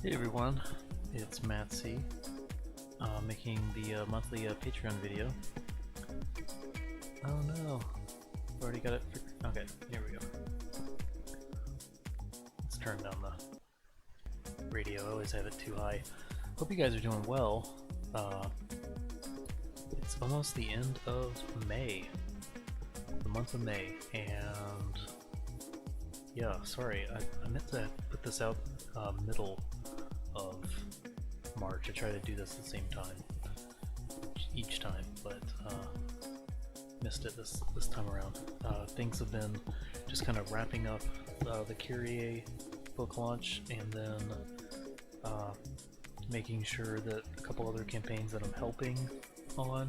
Hey everyone, it's Matt C. Making the monthly Patreon video. Oh no, I've already got it. Okay, here we go. Let's turn down the radio. I always have it too high. Hope you guys are doing well. It's almost the end of May, the month of May, and yeah, sorry, I meant to put this out middle of March. I try to do this at the same time each time, but missed it this time around. Things have been just kind of wrapping up the KYRIE book launch, and then making sure that a couple other campaigns that I'm helping on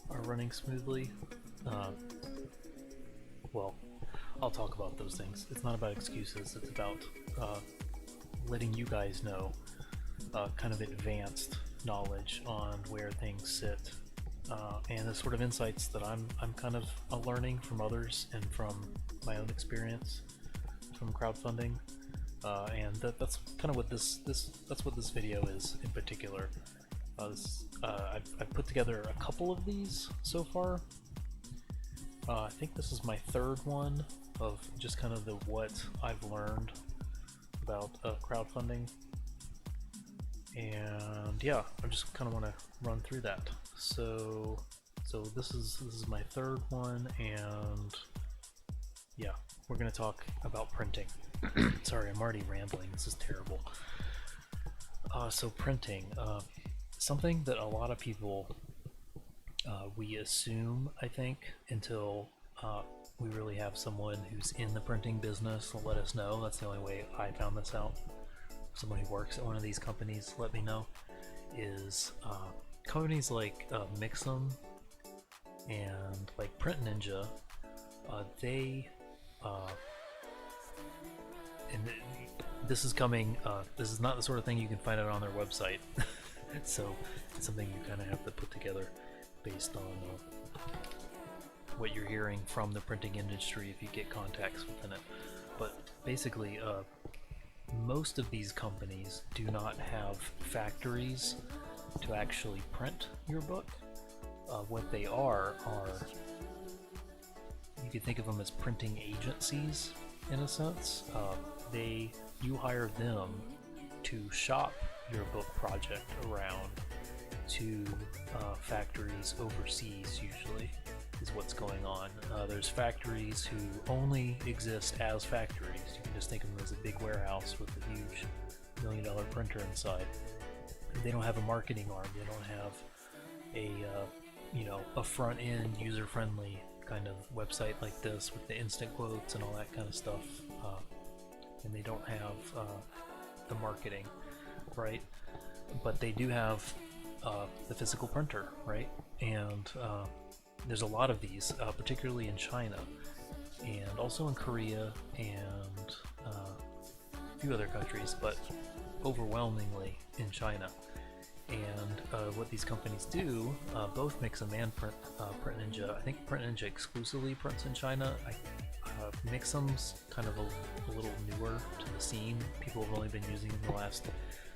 are running smoothly. Well, I'll talk about those things. It's not about excuses, it's about letting you guys know kind of advanced knowledge on where things sit, and the sort of insights that I'm kind of learning from others and from my own experience from crowdfunding, and that's kind of what this video is in particular. I've put together a couple of these so far. I think this is my third one of just kind of the what I've learned about crowdfunding, and yeah, I just kind of want to run through that. So this is my third one, and yeah, we're gonna talk about printing. Sorry, I'm already rambling. This is terrible. So printing, something that a lot of people we assume, I think, until we really have someone who's in the printing business to let us know. That's the only way I found this out. Someone who works at one of these companies let me know. Is companies like Mix'em and like Print Ninja, they and this is coming. This is not the sort of thing you can find out on their website. So it's something you kind of have to put together based on what you're hearing from the printing industry if you get contacts within it. But basically, most of these companies do not have factories to actually print your book. What they are, you could think of them as printing agencies in a sense. You hire them to shop your book project around to factories overseas, usually, is what's going on. There's factories who only exist as factories. You can just think of them as a big warehouse with a huge $1 million printer inside. They don't have a marketing arm. They don't have a front-end, user-friendly kind of website like this with the instant quotes and all that kind of stuff. And they don't have the marketing, right? But they do have the physical printer, right? And there's a lot of these, particularly in China, and also in Korea, and a few other countries, but overwhelmingly in China. And what these companies do, both Mix'em and Print Ninja, I think Print Ninja exclusively prints in China. Mix'em's kind of a little newer to the scene. People have only been using it in the last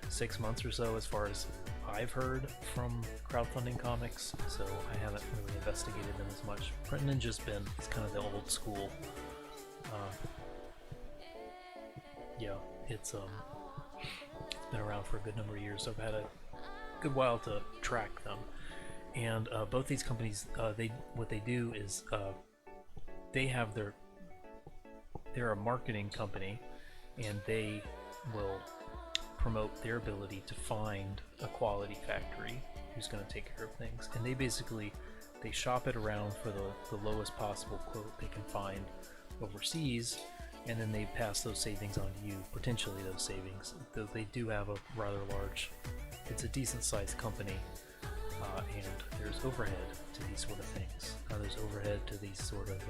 6 months or so, as far as I've heard from crowdfunding comics, so I haven't really investigated them as much. Print Ninja's it's kind of the old school. Yeah, it's been around for a good number of years, so I've had a good while to track them. And both these companies, what they do is they have they're a marketing company, and they will promote their ability to find a quality factory who's going to take care of things, and they shop it around for the lowest possible quote they can find overseas, and then they pass those savings on to you, potentially those savings. Though they do have a rather large, it's a decent sized company, and there's overhead to these sort of things. There's overhead to these sort of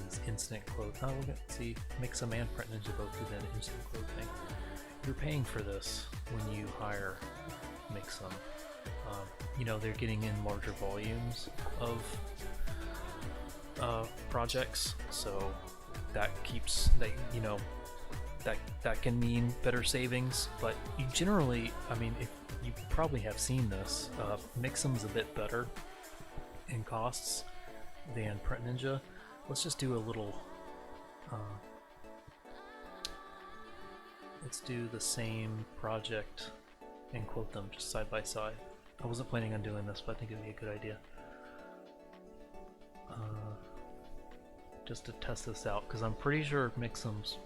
these instant quotes. We'll see, Mix'em and Print Ninja both do that instant quote thing. You're paying for this when you hire Mix'em. They're getting in larger volumes of projects, so that keeps that can mean better savings, but you generally, I mean, if you probably have seen this, Mixam's a bit better in costs than Print Ninja. Let's just do a little, let's do the same project and quote them just side by side. I wasn't planning on doing this, but I think it'd be a good idea. Just to test this out, because I'm pretty sure Mixam's,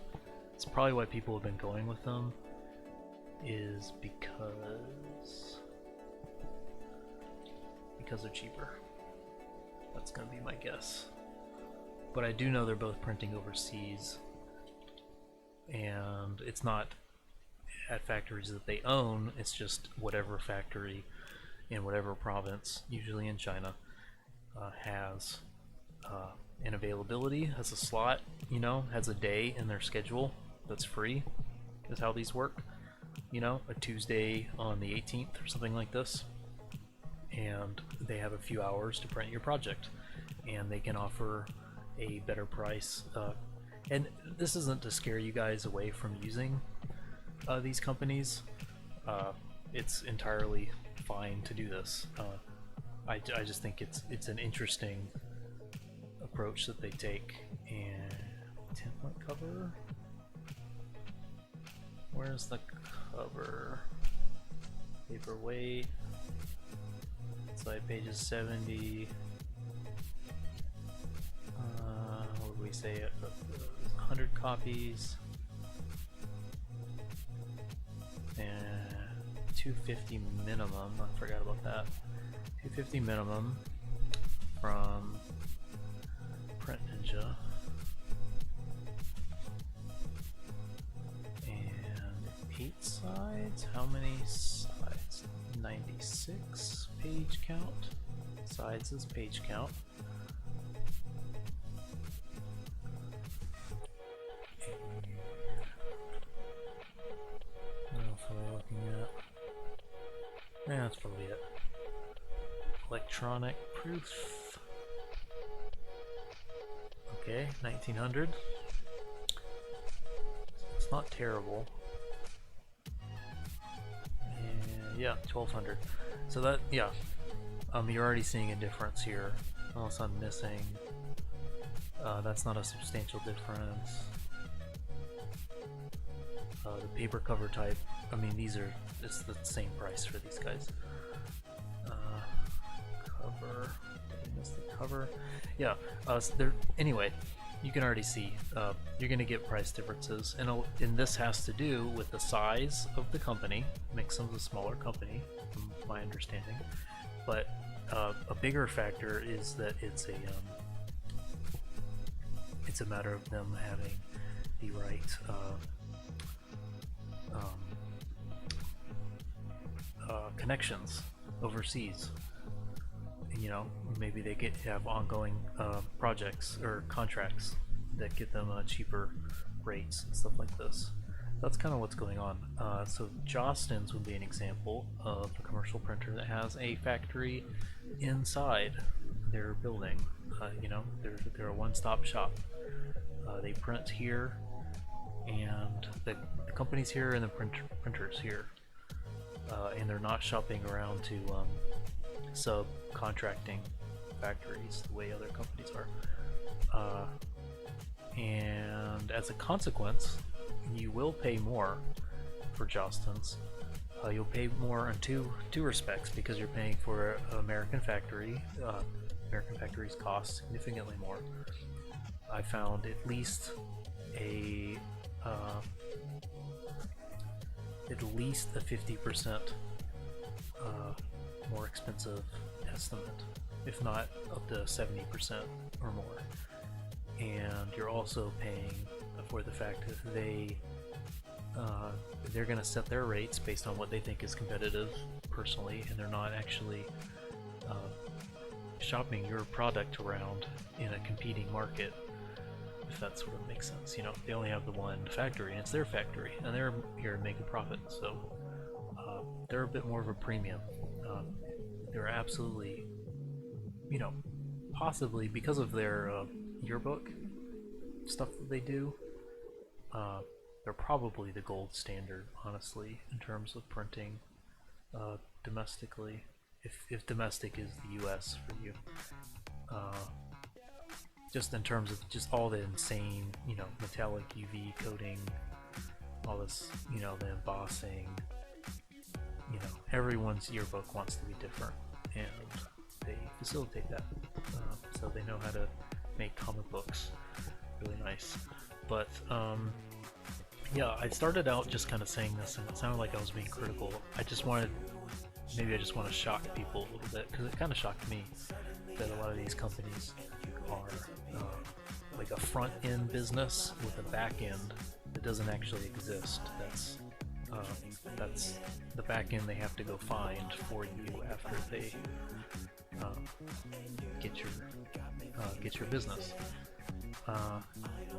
it's probably why people have been going with them, is because they're cheaper. That's gonna be my guess. But I do know they're both printing overseas, and it's not at factories that they own, it's just whatever factory in whatever province, usually in China, has an availability, has a slot, you know, has a day in their schedule that's free, is how these work. You know, a Tuesday on the 18th or something like this, and they have a few hours to print your project, and they can offer a better price. And this isn't to scare you guys away from using these companies. It's entirely fine to do this. I just think it's an interesting approach that they take. And template cover, where's the cover? Paperweight, side pages 70. What would we say? 100 copies and 250 minimum. I forgot about that. 250 minimum from Print Ninja. And 8 sides. How many sides? 96 page count. Sides is page count. What else are we looking at? Yeah, that's probably it. Electronic proof. Okay, 1900. It's not terrible. And yeah, 1200. So that, yeah, you're already seeing a difference here. Unless I'm missing. That's not a substantial difference. The paper cover type, I mean, it's the same price for these guys. Cover, did I miss the cover? Yeah, anyway, you can already see you're going to get price differences, and this has to do with the size of the company. Mixam's a smaller company, from my understanding, but a bigger factor is that it's a matter of them having the right connections overseas. You know, maybe they have ongoing projects or contracts that get them cheaper rates and stuff like this. That's kind of what's going on. So Jostens would be an example of a commercial printer that has a factory inside their building. You know, they're a one-stop shop. They print here, and the company's here, and the printers here, and they're not shopping around to subcontracting factories the way other companies are. And as a consequence, you will pay more for Jostens. You'll pay more in two respects, because you're paying for an American factory. American factories cost significantly more. I found at least a 50% more expensive estimate, if not up to 70% or more. And you're also paying for the fact that they're going to set their rates based on what they think is competitive personally, and they're not actually shopping your product around in a competing market, if that sort of makes sense. You know, they only have the one factory, and it's their factory, and they're here to make a profit, so they're a bit more of a premium. They're absolutely, you know, possibly because of their yearbook stuff that they do, they're probably the gold standard, honestly, in terms of printing domestically. If domestic is the U.S. for you, just in terms of just all the insane, metallic UV coating, all this, the embossing. Everyone's yearbook wants to be different, and they facilitate that. So they know how to make comic books really nice. But yeah, I started out just kind of saying this, and it sounded like I was being critical. I just want to shock people a little bit, because it kind of shocked me that a lot of these companies are like a front-end business with a back-end that doesn't actually exist. That's the back end they have to go find for you after they get your business.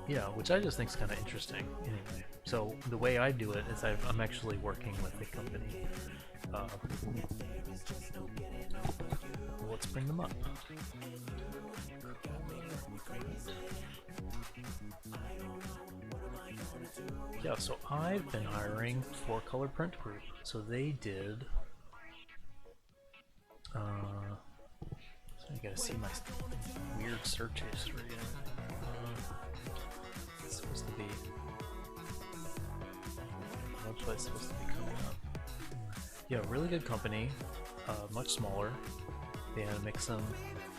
Yeah, which I just think is kind of interesting. Anyway, so the way I do it is I'm actually working with a company. Let's bring them up. Yeah, so I've been hiring for Color Print Group. So they did. So you gotta see my weird search history. It's supposed to be. Website's supposed to be coming up. Yeah, really good company. Much smaller. They had to mix them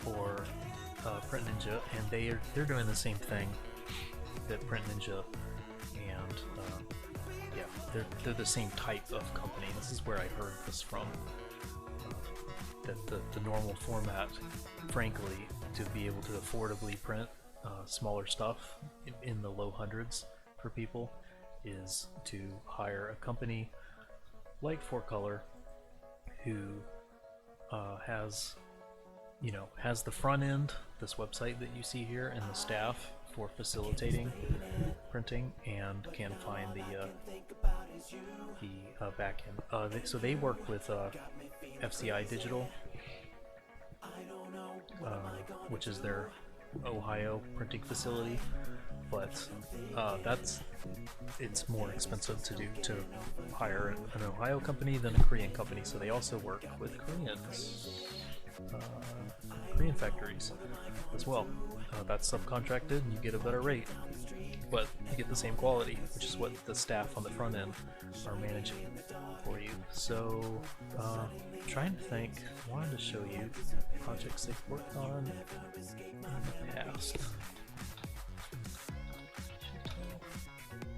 for Print Ninja, and they're doing the same thing that Print Ninja. And yeah, they're the same type of company. This is where I heard this from. That the normal format, frankly, to be able to affordably print smaller stuff in the low hundreds for people, is to hire a company like 4Color, who has the front end, this website that you see here, and the staff for facilitating printing, and can find the back end. So they work with FCI Digital, which is their Ohio printing facility, but it's more expensive to hire an Ohio company than a Korean company. So they also work with Korean factories as well. That's subcontracted, and you get a better rate, but you get the same quality, which is what the staff on the front end are managing for you. So trying to think, I wanted to show you projects they've worked on in the past.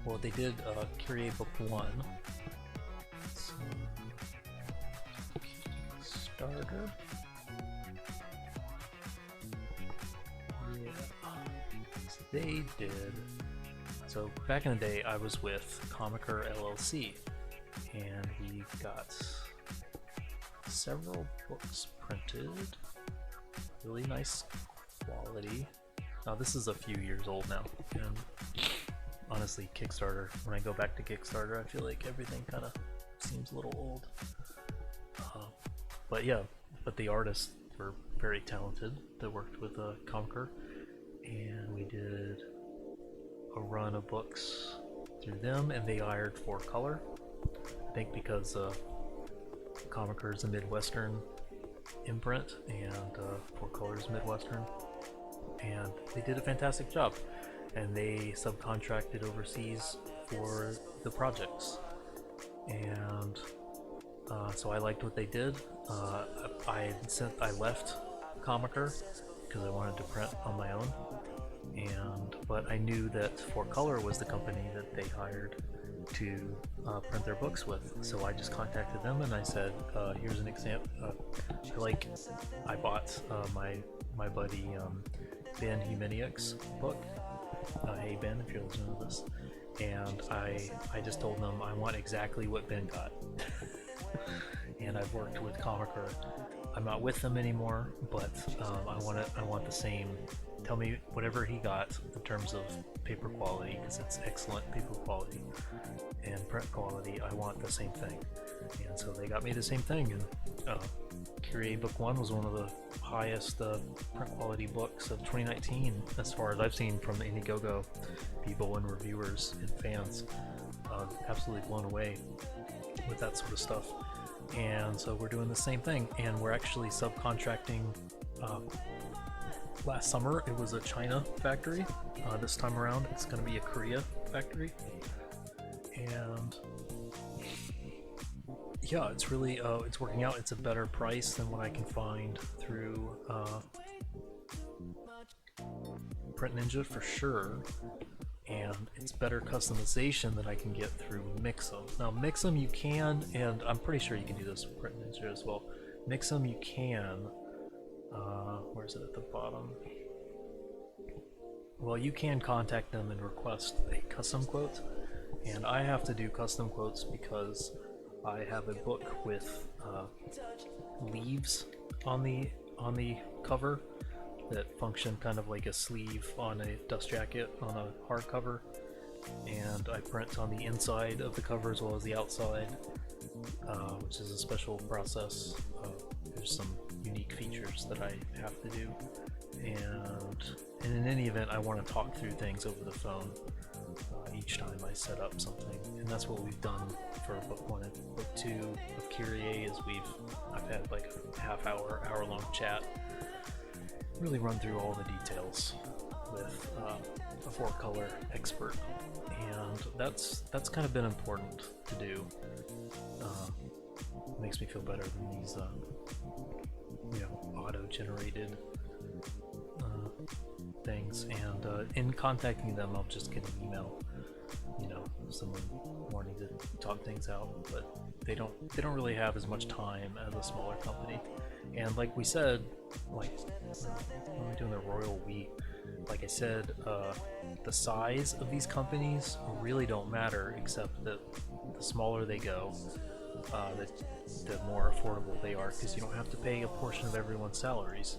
Well, they did KYRIE Book 1. So, Kickstarter. Yeah. So they did. So back in the day, I was with Comiker LLC, and we got several books printed. Really nice quality. Now this is a few years old now, and honestly, Kickstarter, when I go back to Kickstarter, I feel like everything kind of seems a little old. But yeah, but the artists were very talented that worked with Comiker, and we did a run of books through them, and they hired 4Color. I think because Comiker is a Midwestern imprint, and 4Color is Midwestern, and they did a fantastic job. And they subcontracted overseas for the projects, and so I liked what they did. I left Comiker because I wanted to print on my own, but I knew that 4Color was the company that they hired to print their books with. So I just contacted them and I said, "Here's an example. I bought my buddy Ben Humaniak's book." Hey Ben, if you're listening to this, and I just told them I want exactly what Ben got. And I've worked with Comiker. I'm not with them anymore, but I want the same. Tell me whatever he got in terms of paper quality, because it's excellent paper quality and print quality. I want the same thing, and so they got me the same thing. And KYRIE Book 1 was one of the highest print quality books of 2019, as far as I've seen from the Indiegogo people and reviewers and fans. absolutely blown away with that sort of stuff. And so we're doing the same thing, and we're actually subcontracting. Last summer it was a China factory. This time around it's going to be a Korea factory, and yeah, it's really it's working out. It's a better price than what I can find through Print Ninja for sure, and it's better customization than I can get through Mix'em. Now Mix'em you can, and I'm pretty sure you can do this with Print Ninja as well. Mix'em you can, where's it at the bottom? Well, you can contact them and request a custom quote, and I have to do custom quotes because I have a book with leaves on the cover that function kind of like a sleeve on a dust jacket on a hardcover, and I print on the inside of the cover as well as the outside, which is a special process. There's some unique features that I have to do, and in any event I want to talk through things over the phone each time I set up something, and that's what we've done for book 1 and book 2 of KYRIE. Is I've had like a hour-long chat, really run through all the details with a 4-color expert, and that's kind of been important to do. Makes me feel better than these auto-generated things, and in contacting them I'll just get an email, someone wanting to talk things out, but they don't really have as much time as a smaller company. And like we said, like when we're doing the Royal We, like I said, the size of these companies really don't matter, except that the smaller they go, the more affordable they are, because you don't have to pay a portion of everyone's salaries.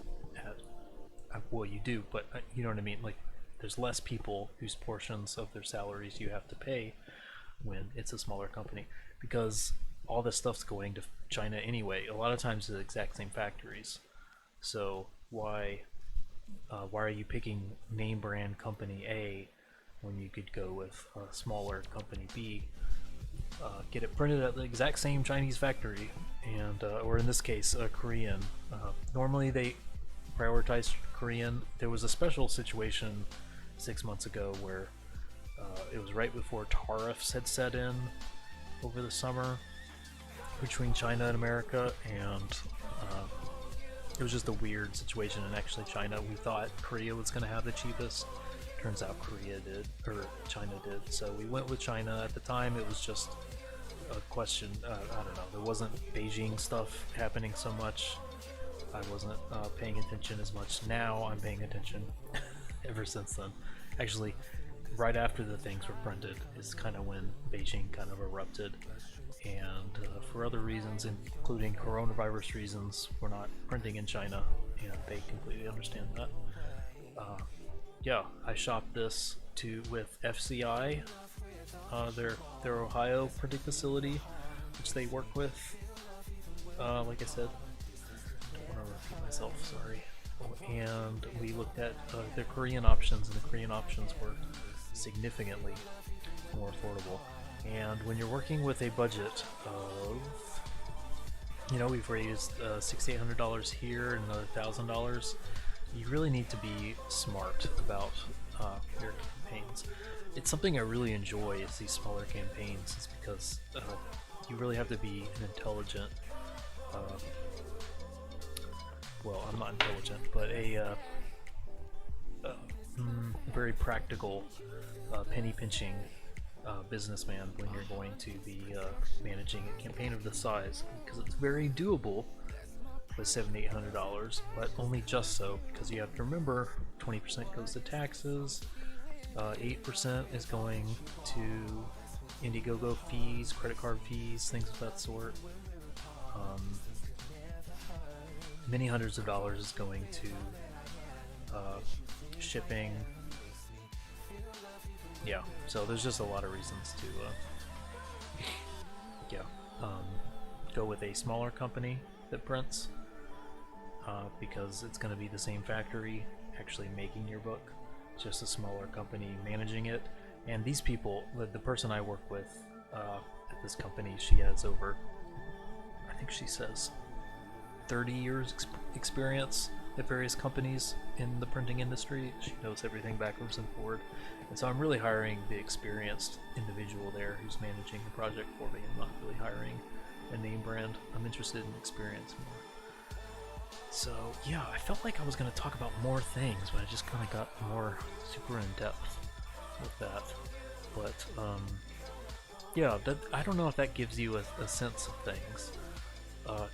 Well, you do, but you know what I mean? Like, there's less people whose portions of their salaries you have to pay when it's a smaller company, because all this stuff's going to China anyway. A lot of times the exact same factories. So why are you picking name brand company A when you could go with a smaller company B? Get it printed at the exact same Chinese factory, and or in this case, Korean. Normally they prioritize Korean. There was a special situation 6 months ago where it was right before tariffs had set in over the summer between China and America, and it was just a weird situation. And actually we thought Korea was going to have the cheapest. Turns out China did. So we went with China. At the time it was just a question, I don't know, there wasn't Beijing stuff happening so much. I wasn't paying attention as much. Now I'm paying attention ever since then. Actually, right after the things were printed is kind of when Beijing kind of erupted, and for other reasons, including coronavirus reasons, we're not printing in China, and they completely understand that. Yeah, I shopped this with FCI, their Ohio printing facility, which they work with. Like I said, don't want to repeat myself, sorry. And we looked at the Korean options, and the Korean options were significantly more affordable. And when you're working with a budget of, we've raised $6,800 here and another $1,000, you really need to be smart about your campaigns. It's something I really enjoy, is these smaller campaigns. It's because you really have to be an intelligent, well, I'm not intelligent, but a very practical, penny-pinching businessman when you're going to be managing a campaign of this size, because it's very doable with $7,800, but only just so, because you have to remember 20% goes to taxes, 8% is going to Indiegogo fees, credit card fees, things of that sort. Many hundreds of dollars is going to shipping. Yeah, so there's just a lot of reasons to go with a smaller company that prints, because it's going to be the same factory actually making your book, just a smaller company managing it, And these people, the person I work with at this company, she has over, I think she says, 30 years experience at various companies in the printing industry. She knows everything backwards and forward. And so I'm really hiring the experienced individual there who's managing the project for me. I'm not really hiring a name brand. I'm interested in experience more. So yeah, I felt like I was going to talk about more things, but I just kind of got more super in depth with that. But yeah, I don't know if that gives you a sense of things.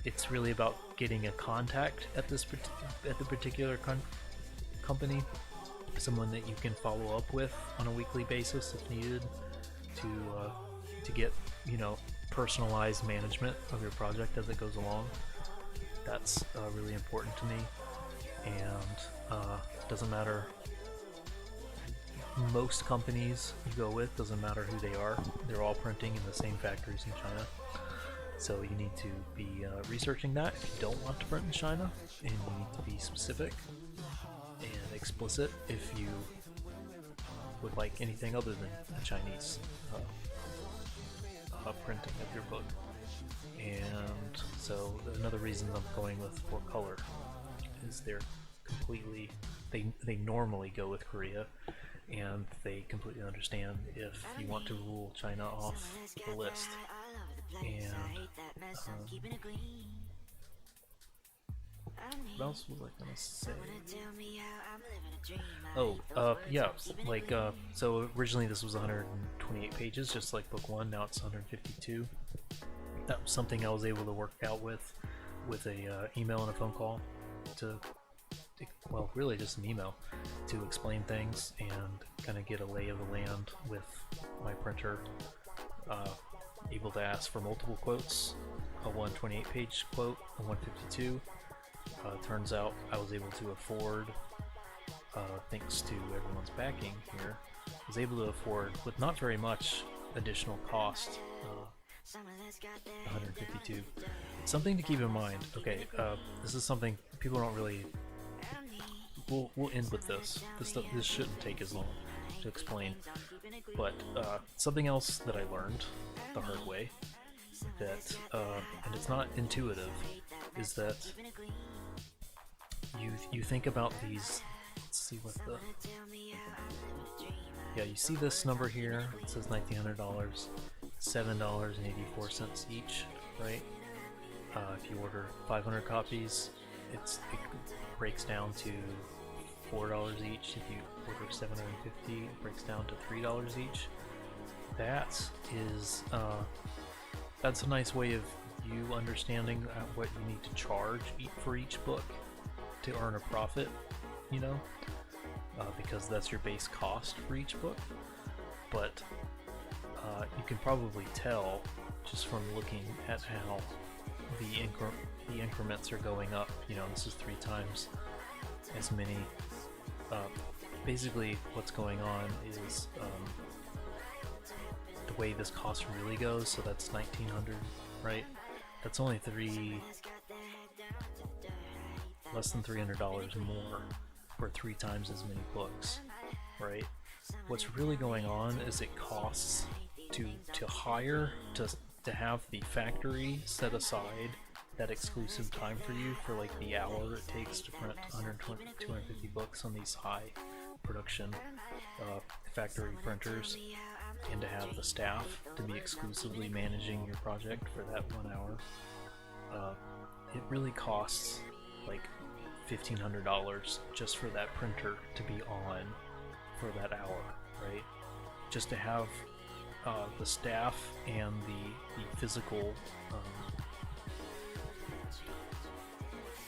It's really about getting a contact at the particular company, someone that you can follow up with on a weekly basis if needed, to get, you know, personalized management of your project as it goes along. That's really important to me, and doesn't matter. Most companies you go with, doesn't matter who they are, they're all printing in the same factories in China. So you need to be researching that if you don't want to print in China, and you need to be specific and explicit if you would like anything other than a Chinese printing of your book. And so another reason I'm going with 4-color is they're completely, they normally go with Korea, and they completely understand if you want to rule China off the list. And what else was I gonna say? Oh, yeah, like, so originally this was 128 pages, just like book 1, now it's 152. That was something I was able to work out with a email and a phone call to, well, really just an email, to explain things and kind of get a lay of the land with my printer. Able to ask for multiple quotes, a 128-page quote, a 152. Turns out I was able to afford, thanks to everyone's backing here, was able to afford, with not very much additional cost, 152. Something to keep in mind. Okay, this is something people don't really. We'll end with this. This shouldn't take as long to explain. But something else that I learned the hard way, that and it's not intuitive, is that you think about these. Let's see what the. Yeah, you see this number here. It says $1,900, $7.84 each, right? If you order 500 copies, it breaks down to $4 each. If you order 750, it breaks down to $3 each. That is that's a nice way of you understanding what you need to charge for each book to earn a profit, you know, because that's your base cost for each book. But you can probably tell just from looking at how the increments are going up. You know, this is 3 times as many. Basically, what's going on is the way this cost really goes. So that's $1,900, right? That's only less than $300 more for 3 times as many books, right? What's really going on is it costs to hire, to have the factory set aside that exclusive time for you for like the hour it takes to print 120, 250 books on these high production factory printers, and to have the staff to be exclusively managing your project for that 1 hour. It really costs like $1,500 just for that printer to be on for that hour, right? Just to have the staff and the physical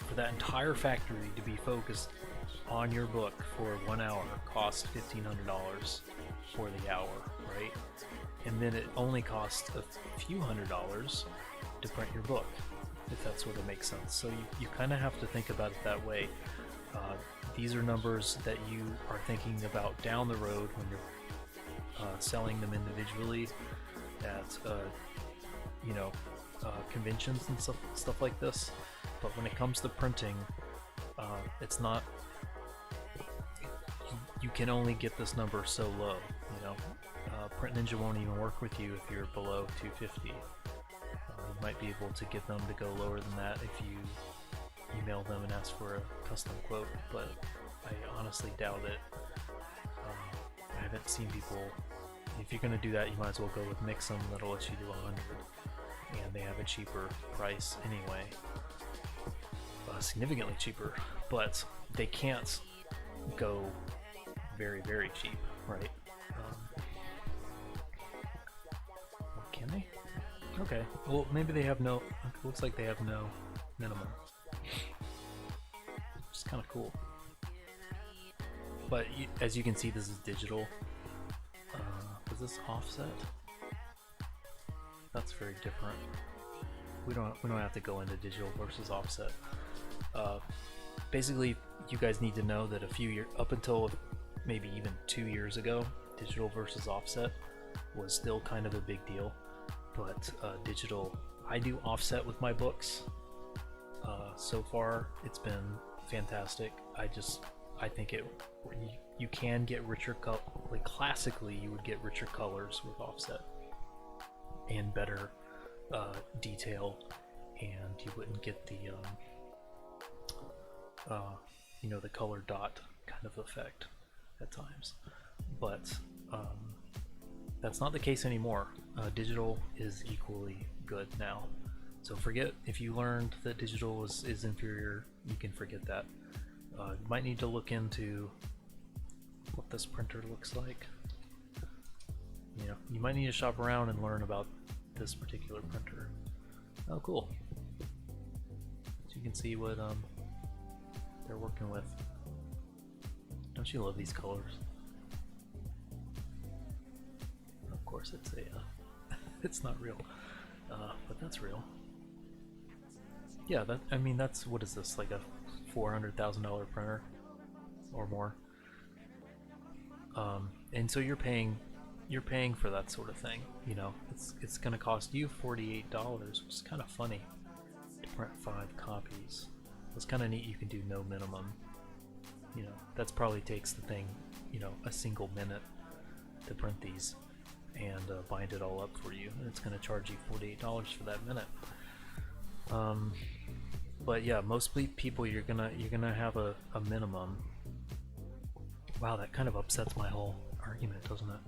for that entire factory to be focused on your book for 1 hour costs $1,500 for the hour, right? And then it only costs a few $100s to print your book, if that sort of makes sense. So you kind of have to think about it that way. These are numbers that you are thinking about down the road when you're selling them individually at conventions and stuff like this. But when it comes to printing, it's not. You can only get this number so low, you know. Print Ninja won't even work with you if you're below 250. You might be able to get them to go lower than that if you email them and ask for a custom quote, but I honestly doubt it. I haven't seen people. If you're going to do that, you might as well go with Mixum. That'll let you do 100, and they have a cheaper price anyway, significantly cheaper, but they can't go very, very cheap, right? Can they? Okay, well, maybe they have no, it looks like they have no minimum, which is kind of cool. But as you can see, this is digital. Is this offset? That's very different. We don't have to go into digital versus offset. Basically, you guys need to know that up until maybe even 2 years ago, digital versus offset was still kind of a big deal. But digital, I do offset with my books. So far, it's been fantastic. I think you can get richer like classically you would get richer colors with offset and better detail, and you wouldn't get the the color dot kind of effect at times. But that's not the case anymore. Digital is equally good now. So forget, if you learned that digital is inferior, you can forget that. You might need to look into what this printer looks like. You might need to shop around and learn about this particular printer. Oh, cool. So you can see what they're working with. Don't you love these colors? Of course, it's it's not real, but that's real. Yeah, that's, what is this, like a $400,000 printer or more? And so you're paying for that sort of thing. It's going to cost you $48, which is kind of funny, to print 5 copies. It's kind of neat. You can do no minimum. That's probably takes the thing, a single minute to print these and bind it all up for you, and it's going to charge you $48 for that minute. But yeah, most people you're gonna have a minimum. Wow, that kind of upsets my whole argument, doesn't it?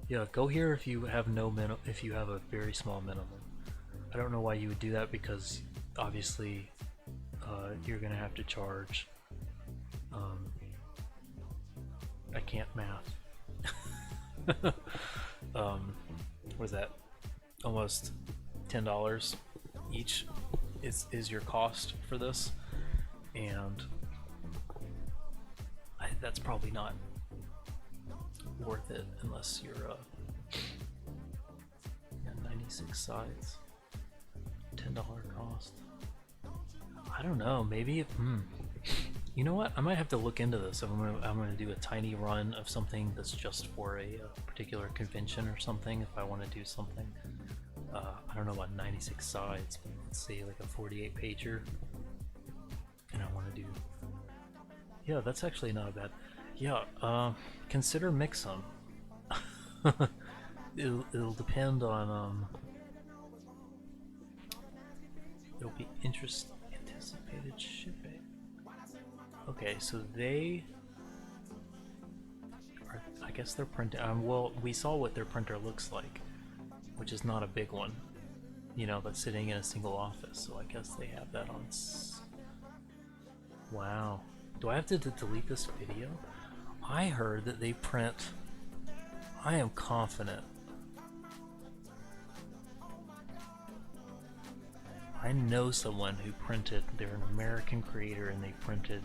Yeah, go here if you have if you have a very small minimum. I don't know why you would do that, because obviously you're gonna have to charge. I can't math. What is that? Almost $10 each is your cost for this, and that's probably not worth it unless you're 96 sides, $10 cost. I don't know, maybe you know what, I might have to look into this. I'm gonna do a tiny run of something that's just for a particular convention or something, if I want to do something. I don't know about 96 sides, but let's say like a 48 pager, and I want to do, yeah, that's actually not bad. Yeah, consider Mixum. It'll depend on it'll be anticipated shipping. Okay, so they are, I guess they're printing. Well, we saw what their printer looks like, which is not a big one, that's sitting in a single office, so I guess they have that on. Wow. Do I have to delete this video? I heard that they print, I am confident, I know someone who printed, they're an American creator, and they printed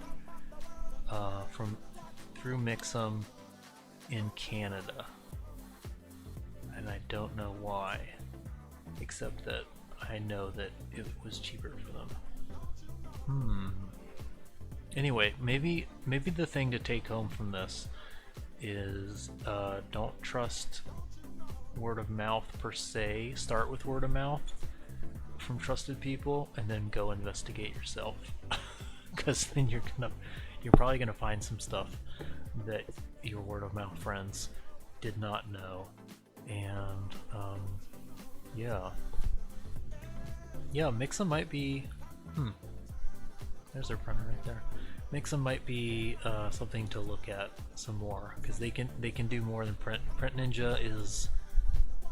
through Mixum in Canada. And I don't know why, except that I know that it was cheaper for them. Anyway, maybe the thing to take home from this is don't trust word of mouth per se. Start with word of mouth from trusted people, and then go investigate yourself, because then you're probably gonna find some stuff that your word of mouth friends did not know. And yeah, Mixam might be. There's their printer right there. Mixam might be something to look at some more, because they can do more than print. Print Ninja is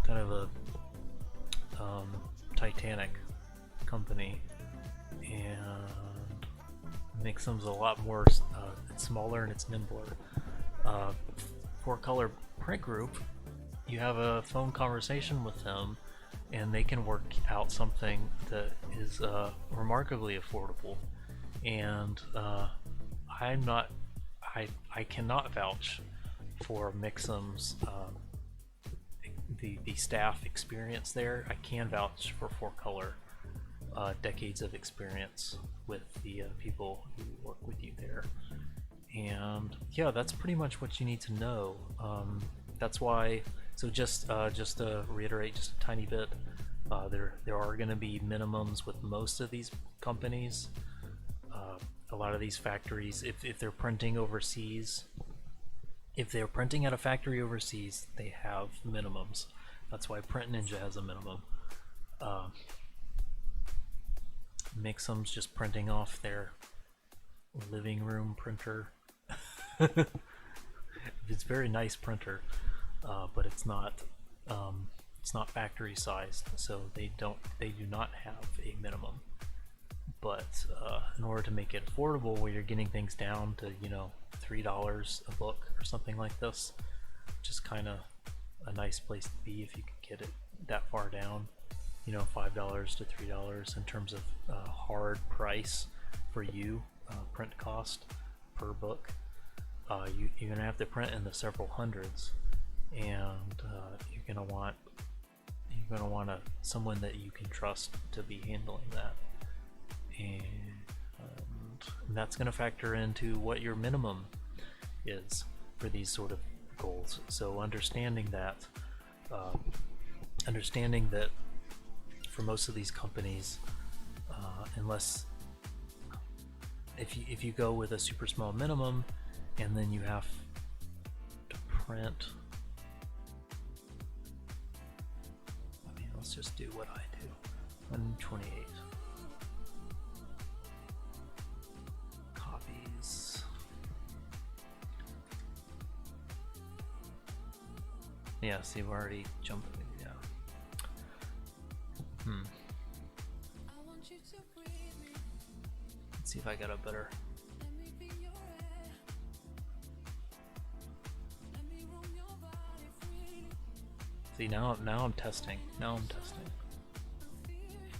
kind of a Titanic company, and Mixam's a lot more it's smaller and it's nimbler. For Color Print Group, you have a phone conversation with them, and they can work out something that is remarkably affordable. And I cannot vouch for Mixam's the staff experience there. I can vouch for 4Color decades of experience with the people who work with you there. And yeah, that's pretty much what you need to know. That's why. So just to reiterate just a tiny bit, there are going to be minimums with most of these companies. A lot of these factories, if they're printing overseas, if they're printing at a factory overseas, they have minimums. That's why Print Ninja has a minimum. Mixam's just printing off their living room printer. It's a very nice printer, but it's not factory sized, so they do not have a minimum. But in order to make it affordable, where you're getting things down to $3 a book or something like this, just kind of a nice place to be if you could get it that far down. $5 to $3 in terms of hard price for you, print cost per book. You're gonna have to print in the several hundreds, and you're gonna want someone that you can trust to be handling that, and that's gonna factor into what your minimum is for these sort of goals. So understanding that for most of these companies, unless if you go with a super small minimum, and then you have to print. I mean, let's just do what I do. 128 copies. Yeah, see, we're already jumping. Yeah. Let's see if I got a better. See, now I'm testing.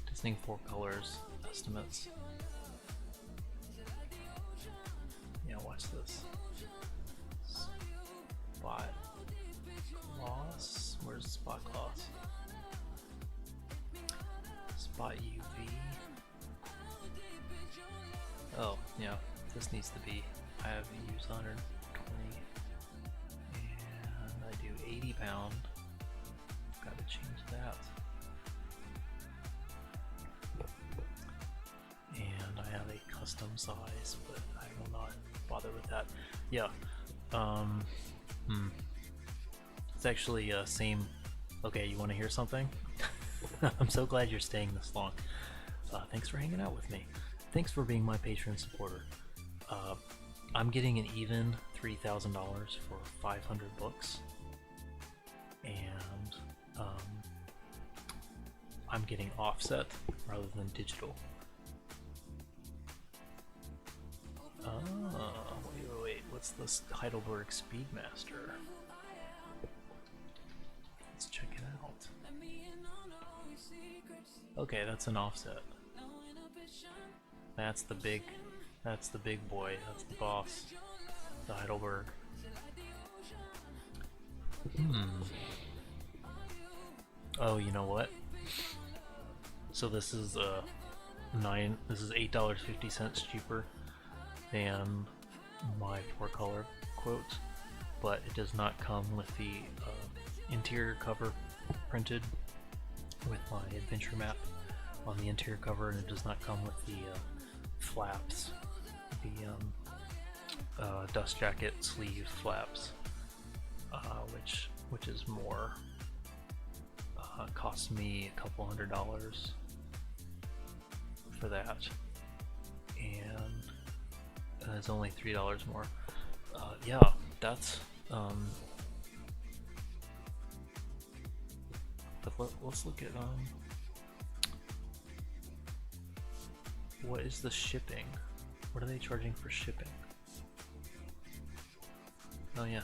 Testing 4Colors estimates. Yeah, watch this. Spot gloss. Where's spot gloss? Spot UV. Oh, yeah. This needs to be. I have used 120, and I do 80 pound. Got to change that. And I have a custom size, but I will not bother with that. Yeah. It's actually same. Okay, you want to hear something? I'm so glad you're staying this long. Thanks for hanging out with me. Thanks for being my Patreon supporter. I'm getting an even $3,000 for 500 books, and I'm getting offset rather than digital. Wait, what's this Heidelberg Speedmaster? Let's check it out. Okay, that's an offset. That's the big boy. That's the boss. The Heidelberg. Oh, you know what? So this is $8.50 cheaper than my 4Color quote, but it does not come with the interior cover printed with my adventure map on the interior cover, and it does not come with the flaps, dust jacket sleeve flaps, which is more. Cost me a couple $100 for that, and it's only $3 more. Yeah, that's. But let's look at what is the shipping? What are they charging for shipping? Oh yeah.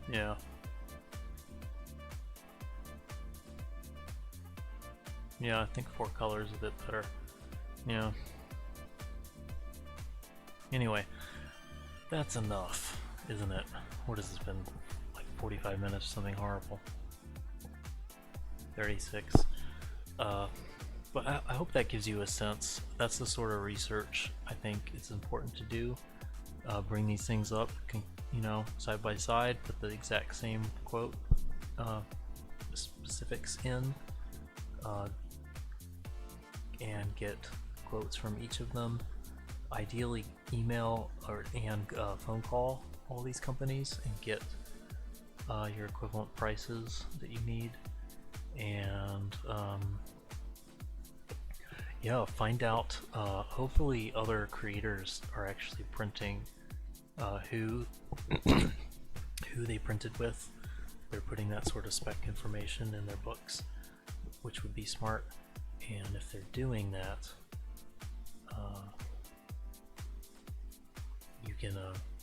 Yeah. Yeah, I think 4 colors is a bit better. Yeah. Anyway, that's enough, isn't it? What has this been? Like 45 minutes, something horrible. 36. But I hope that gives you a sense. That's the sort of research I think it's important to do. Bring these things up, you know, side by side, put the exact same quote specifics in, and get quotes from each of them. Ideally, email and phone call all these companies and get your equivalent prices that you need, and yeah, find out. Hopefully, other creators are actually printing who they printed with. They're putting that sort of spec information in their books, which would be smart. And if they're doing that, you can,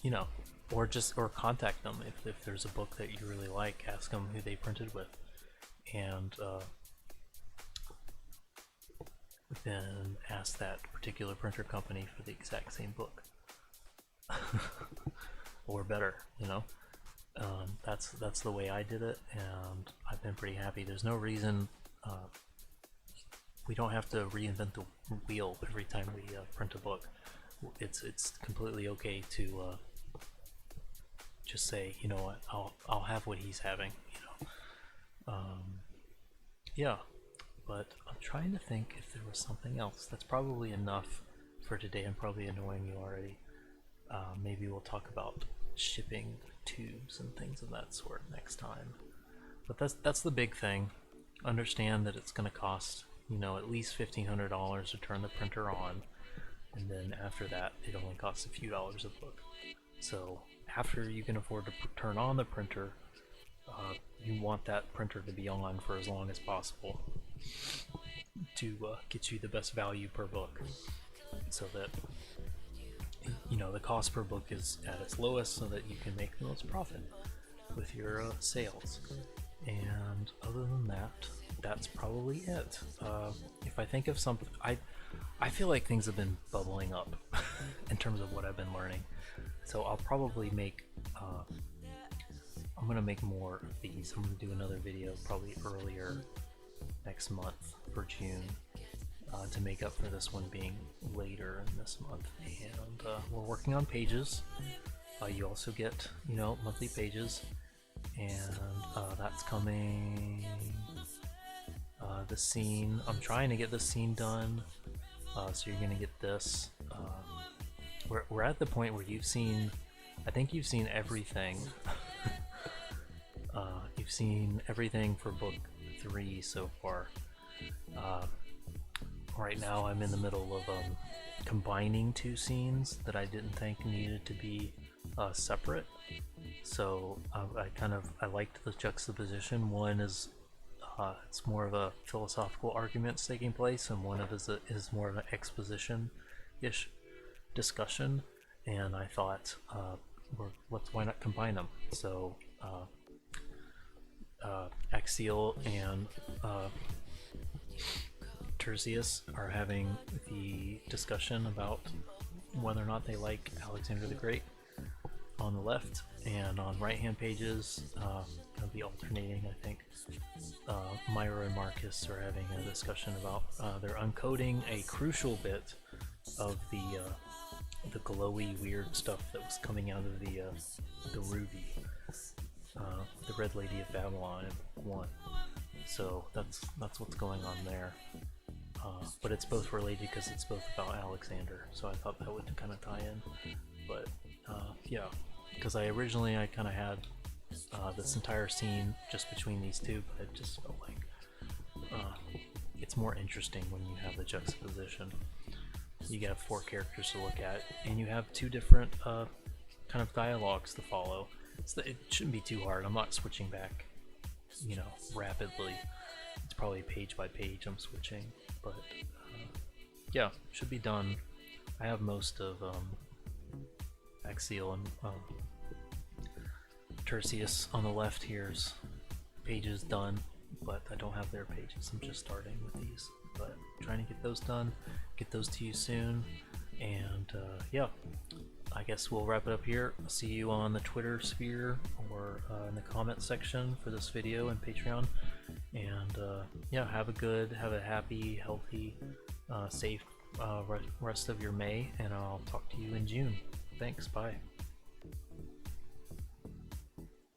you know, or contact them if there's a book that you really like. Ask them who they printed with, and then ask that particular printer company for the exact same book. Or better, you know. That's the way I did it, and I've been pretty happy. There's no reason we don't have to reinvent the wheel every time we print a book. It's completely okay to just say, you know what, I'll have what he's having, you know. Yeah, but I'm trying to think if there was something else. That's probably enough for today. I'm probably annoying you already. Maybe we'll talk about shipping tubes and things of that sort next time. But that's the big thing. Understand that it's going to cost, you know, at least $1,500 to turn the printer on, and then after that, it only costs a few dollars a book. So after you can afford to turn on the printer, you want that printer to be on for as long as possible to get you the best value per book, so that, you know, the cost per book is at its lowest, so that you can make the most profit with your sales. And other than that, that's probably it. If I think of something, I feel like things have been bubbling up in terms of what I've been learning, so I'll probably make I'm gonna make more of these. I'm gonna do another video probably earlier next month for June, to make up for this one being later in this month. And we're working on pages. You also get, you know, monthly pages, and that's coming. The scene, I'm trying to get the scene done, so you're gonna get this. We're at the point where you've seen, I think you've seen everything. You've seen everything for book 3 so far. Right now I'm in the middle of combining 2 scenes that I didn't think needed to be separate. So I liked the juxtaposition. One is it's more of a philosophical arguments taking place, and one of it is more of an exposition-ish discussion. And I thought, why not combine them? So Axial and Terzius are having the discussion about whether or not they like Alexander the Great on the left, and on right-hand pages, it'll be alternating, I think. Myra and Marcus are having a discussion about they're uncoding a crucial bit of the glowy weird stuff that was coming out of the Ruby, the Red Lady of Babylon in 1. So that's what's going on there. But it's both related because it's both about Alexander, so I thought that would kind of tie in. But yeah, because I kind of had this entire scene just between these two, but it just felt like it's more interesting when you have the juxtaposition. You have 4 characters to look at, and you have 2 different kind of dialogues to follow. So it shouldn't be too hard. I'm not switching back, you know, rapidly. It's probably page by page I'm switching, but yeah, should be done. I have most of Axial and Tertius on the left here's pages done, but I don't have their pages. I'm just starting with these, but trying to get those done, get those to you soon, and yeah, I guess we'll wrap it up here. I'll see you on the Twitter sphere or in the comment section for this video and Patreon, and yeah, have a happy, healthy, safe rest of your May, and I'll talk to you in June. Thanks, bye.